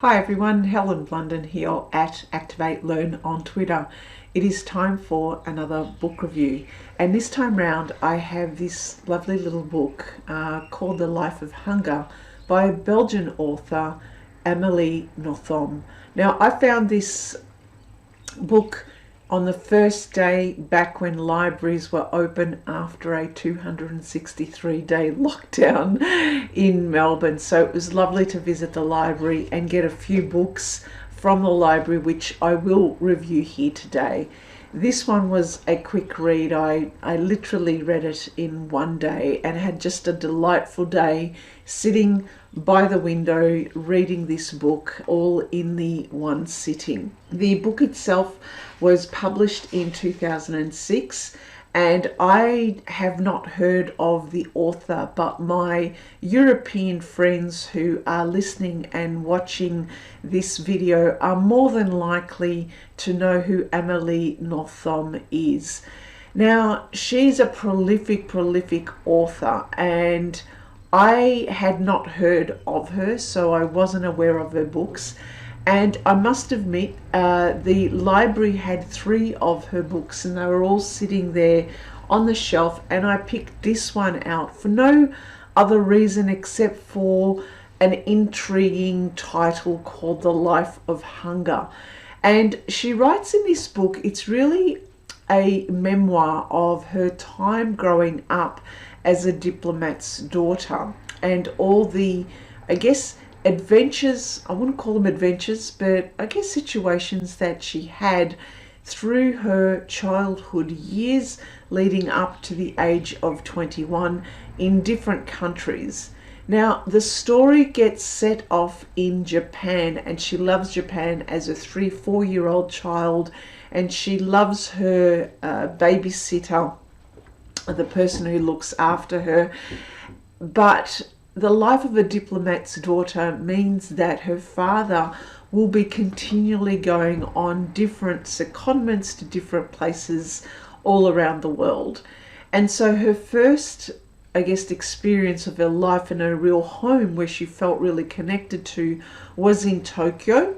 Hi everyone, Helen Blunden here at Activate Learn on Twitter. It is time for another book review, and this time round I have this lovely little book called The Life of Hunger by a Belgian author, Amelie Nothomb. Now, I found this book on the first day back when libraries were open after a 263-day lockdown in Melbourne. So it was lovely to visit the library and get a few books from the library, which I will review here today. This one was a quick read. I literally read it in one day and had just a delightful day sitting by the window reading this book all in the one sitting. The book itself was published in 2006, and I have not heard of the author, but my European friends who are listening and watching this video are more than likely to know who Amelie Nothomb is. Now, she's a prolific author, and I had not heard of her, so I wasn't aware of her books. And I must admit, the library had 3 of her books and they were all sitting there on the shelf, and I picked this one out for no other reason except for an intriguing title called The Life of Hunger. And she writes in this book, it's really a memoir of her time growing up as a diplomat's daughter and all the, I guess, adventures, I wouldn't call them adventures, but I guess situations that she had through her childhood years leading up to the age of 21 in different countries. Now, the story gets set off in Japan, and she loves Japan as a 3-4-year-old child, and she loves her babysitter, the person who looks after her. But the life of a diplomat's daughter means that her father will be continually going on different secondments to different places all around the world. And so her first, I guess, experience of her life and her real home where she felt really connected to was in Tokyo.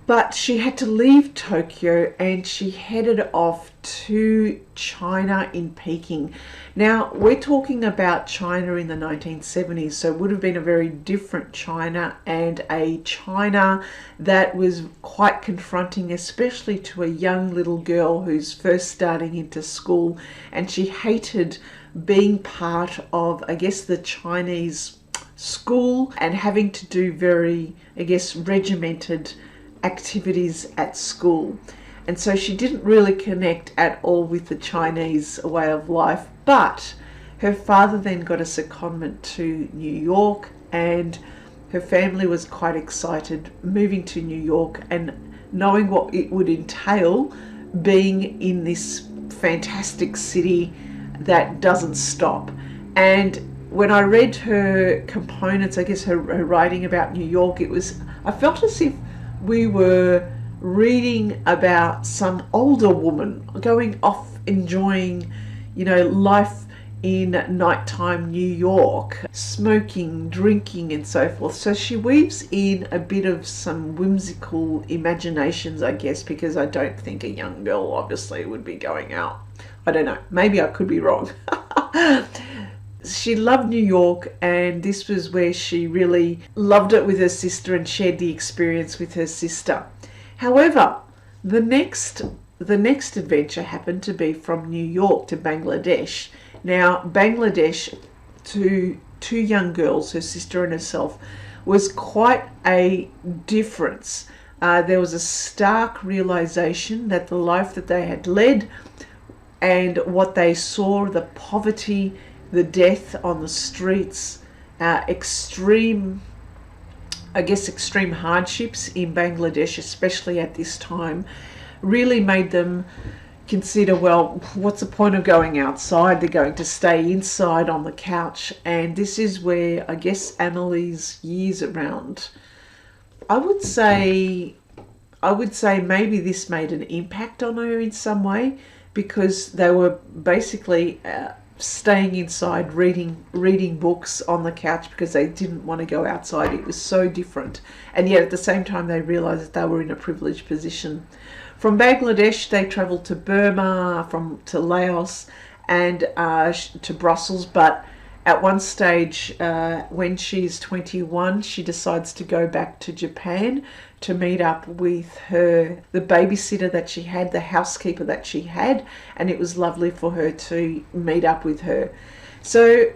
But she had to leave Tokyo and she headed off to China in Peking. Now, we're talking about China in the 1970s, so it would have been a very different China, and a China that was quite confronting, especially to a young little girl who's first starting into school, and she hated being part of, I guess, the Chinese school and having to do very, I guess, regimented activities at school. And so she didn't really connect at all with the Chinese way of life. But her father then got a secondment to New York, and her family was quite excited moving to New York and knowing what it would entail being in this fantastic city that doesn't stop. And when I read her components, I guess her writing about New York, I felt as if we were reading about some older woman going off enjoying, life in nighttime New York, smoking, drinking, and so forth. So she weaves in a bit of some whimsical imaginations, I guess, because I don't think a young girl obviously would be going out. I don't know, maybe I could be wrong. She loved New York, and this was where she really loved it with her sister and shared the experience with her sister. However, the next adventure happened to be from New York to Bangladesh. Now, Bangladesh, to 2 young girls, her sister and herself, was quite a difference. There was a stark realization that the life that they had led and what they saw, the poverty, the death on the streets, extreme hardships in Bangladesh, especially at this time, really made them consider, well, what's the point of going outside? They're going to stay inside on the couch. And this is where, I guess, Amelie's years around, I would say maybe this made an impact on her in some way, because they were basically staying inside reading books on the couch because they didn't want to go outside. It was so different, and yet at the same time they realized that they were in a privileged position. From Bangladesh they traveled to Burma, to Laos, and to Brussels. But at one stage, when she's 21, she decides to go back to Japan to meet up with the babysitter that she had, the housekeeper that she had, and it was lovely for her to meet up with her. So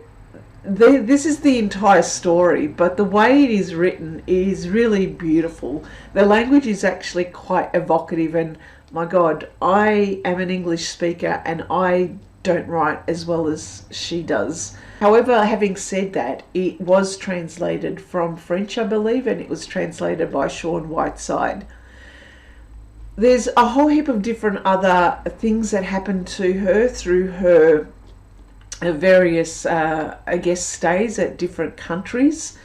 this is the entire story, but the way it is written is really beautiful. The language is actually quite evocative, and my God, I am an English speaker and I don't write as well as she does. However, having said that, it was translated from French, I believe, and it was translated by Sean Whiteside. There's a whole heap of different other things that happened to her through her various, stays at different countries.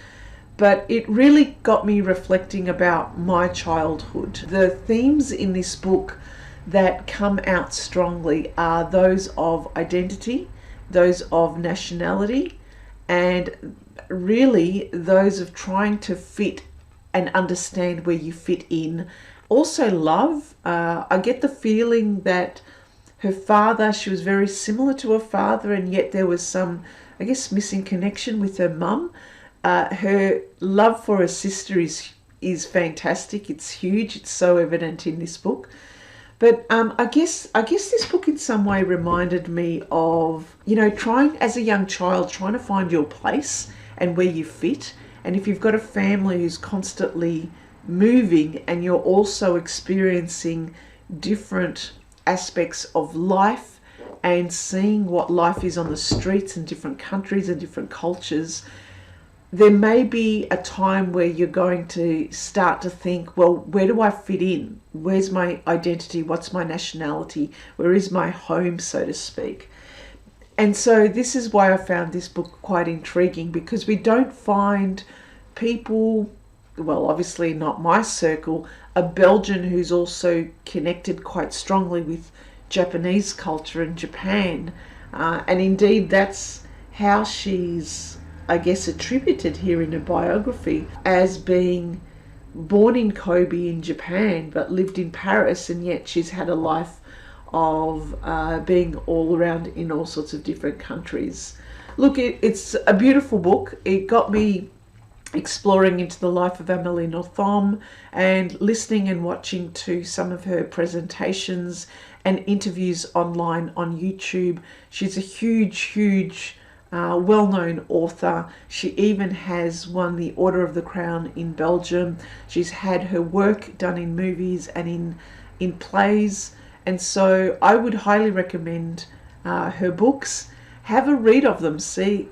But it really got me reflecting about my childhood. The themes in this book that come out strongly are those of identity, those of nationality, and really those of trying to fit and understand where you fit in. Also love. I get the feeling that her father, she was very similar to her father, and yet there was some, missing connection with her mum. Her love for her sister is fantastic. It's huge. It's so evident in this book. But I guess this book in some way reminded me of, trying as a young child, trying to find your place and where you fit. And if you've got a family who's constantly moving and you're also experiencing different aspects of life and seeing what life is on the streets in different countries and different cultures, there may be a time where you're going to start to think, well, where do I fit in? Where's my identity? What's my nationality? Where is my home, so to speak? And so this is why I found this book quite intriguing, because we don't find people, well, obviously not my circle, a Belgian who's also connected quite strongly with Japanese culture and Japan. And indeed, that's how she's, attributed here in her biography as being born in Kobe in Japan but lived in Paris, and yet she's had a life of being all around in all sorts of different countries. Look, it's a beautiful book. It got me exploring into the life of Amelie Nothomb and listening and watching to some of her presentations and interviews online on YouTube. She's a huge well-known author. She even has won the Order of the Crown in Belgium. She's had her work done in movies and in plays, and so I would highly recommend her books. Have a read of them. See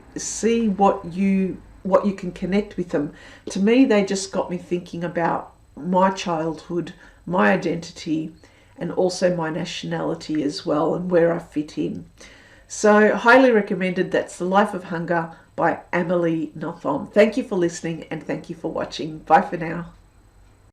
what you can connect with them. To me, they just got me thinking about my childhood, my identity, and also my nationality as well, and where I fit in. So highly recommended. That's The Life of Hunger by Amelie Nothomb. Thank you for listening and thank you for watching. Bye for now.